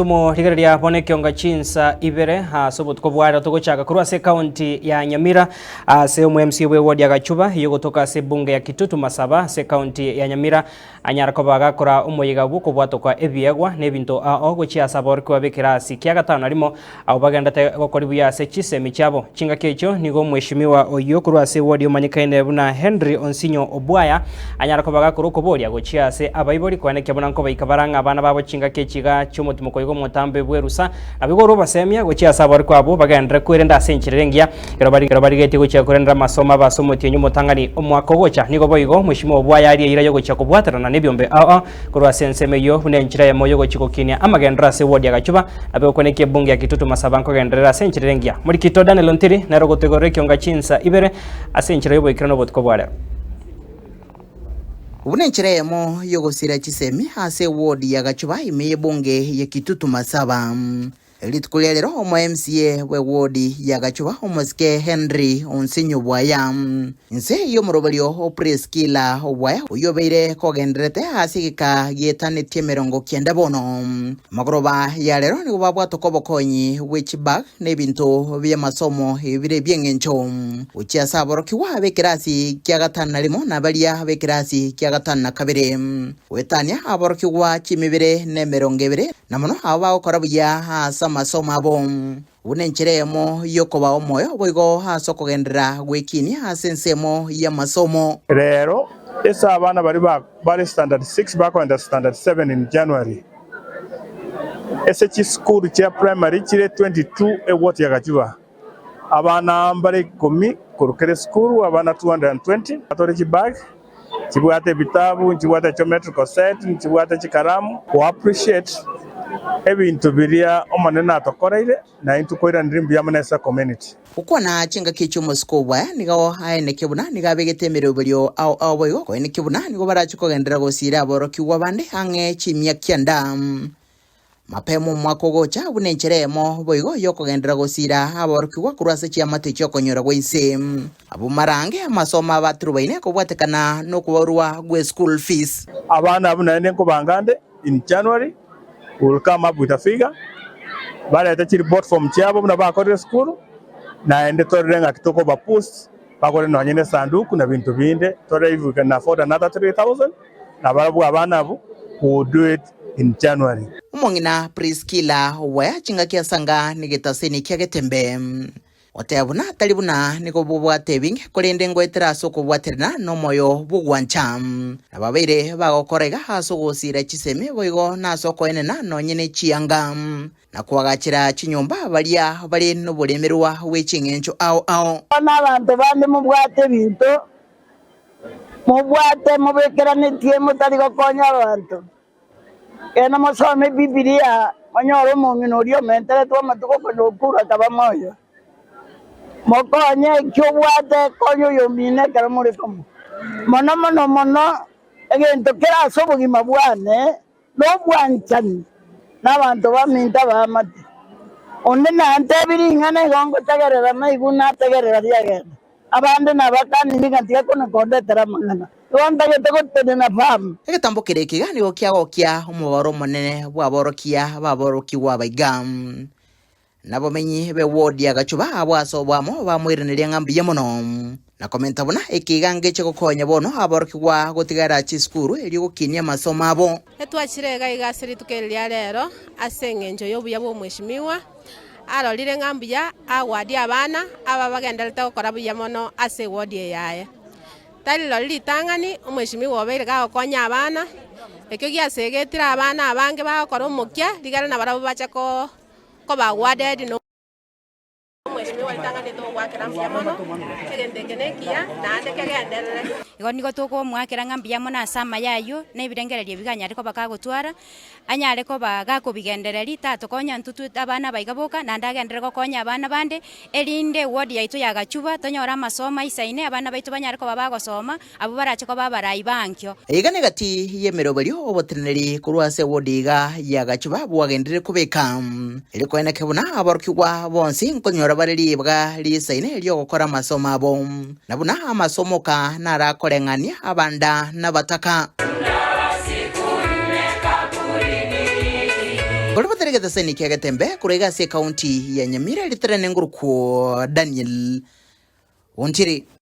Tumo rigariria boneke onga chinsa ibere sobot ko bwara to gochaka kurwa se county ya Nyamira se MC we ward ya Gachuba yo gotoka se bunge ya Kitutu Masaba se county ya Nyamira anyara ko baga kora umoyiga buko bwato kwa ebiegwa nebinto gochia sabor kwa bekirasi kya gatano arimo abo baganda te gokoribu ya se chisemi cyabo chinga kecho nigo mweshimiwa oyo kurwa se ward yo manyikaine buna Henry Onsinyo Obwaya anyara ko baga kuruko boria gochia se abayibori kwaneke bunanko bayikabaranga abana babo chinga kechiga cyumutima ko mutambe bwerusa abigoro basemya gochia sabari kwabo bagandra kwirenda senchirengia irobari gete gochia kurenda masoma basomotie nyumo tangani omwako gocha nigo boyigo mwishimo Obwaya ari ira yo gochia kubwaterana nebyombe kurwa senseme yo hunenchira ya moyo gochiko kinia amagendra se wodi ya Gachuba abekoneke bunge ya Kitutu Masaba nko gendera senchirengia muri kito Daniel Ontiri na rogotegoreke onga chinsa ibere asenchira yo boyikirano botko bwara Unencheremo yogosira chisemi ase ward ya Gachuba ime bunge ya Kitutu Masaba. Elitukulelero omo MCA we ward ya Gachuba omoske Henry Onsinyo Obwaya. Nse yo morobalio o Preskila Obwaya uyobeire kogendrete asigika yetane tiemerongo kienda bono. Magoroba ya lero ni ubabwa tokobo konyi wechibag nebinto vya masomo ibire biengencho. Uchia saboro kiwa bekirasi kia gatana limo na balia bekirasi kia gatana kabire. Wetania aboro kiwa chimibire nemerongevire na mono hawa okarabuya masomo abo unencheremo yokoba omoyo boigo hasoko gendera gwekini hasensemo ya masomo rero esa abana bari standard 6 bakwenda standard 7 in January SH school cha primary chire 22 ewot ya Gachuba abana mbare 10 kurukere school abana 220 atoreki bag chibwate bitabu chibwate geometrical set chibwate chikaramu ko appreciate ebintu biria omanena atokoreire na intukoira ndrimbi ya Manesa community ukona chinga kicho Moskova nigawo haene kibuna nigabegete merobelio au boyo ko ene kibuna nigo barachiko gendera gosira aboroki wabande hange chimya kyanda mapemo mwako gocha bunencheremo boigo yoko gendera gosira aboroki wakurase chiamate chokonyora gweise abumarange amasoma batrubaine ko bwatekana no kubarwa gwe school fees abana abunane ko bangande in January will come up with a figure bale atachiri report from chiabo na bakore school na ende torenga kitoko ba post bakore no nyene sanduku na bintu binde tore if we can afford another 3,000 na barabu abana abu who do it in January umongina Preskila Obwaya chinga kia sanga nigetaseni kia getembe Otebuna talibuna niko bubwate binge kolende ngoetera soko bwaterna no moyo bugwancham ababeire bagokorega hasogosira chiseme boigo na soko enena no nyene chianga na kwagachira chinyomba balia bali no bulemerwa wechingencho ao na bantu bande mubwate bintu mubwate mubekera netie mutari gokonya abantu ena mosome Biblia onyoro mumino rio mentere to matuko ko kura kabamoyo mokonye kyobwate konyo yomine karamure komo mono egento kera sobugi mabwane no bwanchani nabantu baminta bamati onde nante biringane gongo tagerera maiguna tagerera diagenda abande nabakani nigantiga kono konde teramangana wanda yetego na fam egetambo kerekiga nigo kiagokia umubaro monene bwaborokia baboroki wabaigam nabomenyi be ward ya Gachuba abwaso bwamo bamwireneria ngambiye muno na komenta bona ekigange cyo kokonya bono aboroki gwa gotigara chi skuru eri gukinya masomo abo etwachirega igasiri tukelia rero asengenjo yobuya bwo mweshimiwa arorire ngambiya awadi abana aba bagendelete gukora buya mono ase ward yaye tali lori tangani umweshimiwa obeire gakonya abana ekyo giasegetira abana abange bagokora umukia ligara na barabo bachako ko bagwaded no mweshimiwa litangani to gwakira mbia mono tegendegenekia na andekegenderere igo nigo toko mwakira ngambia mono asama yayo nebirengereria biganya ariko bakagotwara anyare ko bagako bigendereri tato konya ntutu abana baigaboka na ndagendere gokonya abana bande erinde ward yaitu ya Gachuba tonyora masoma isaine abana baitu banyare ko babagosoma abo barache ko babarai bankyo igane gati yemerobelio obotreneri kurwase ward ya Gachuba bwagendere kubeka eriko ene kebuna aborukigwa bonsi nkonyora barelibwa lisaine lyo gukora masomo abo nabuna amasomo ka narakorengania abanda nabataka Kole baterega seni kega tembe kurega se county ya Nyamira litrene nguruko Daniel Ontiri.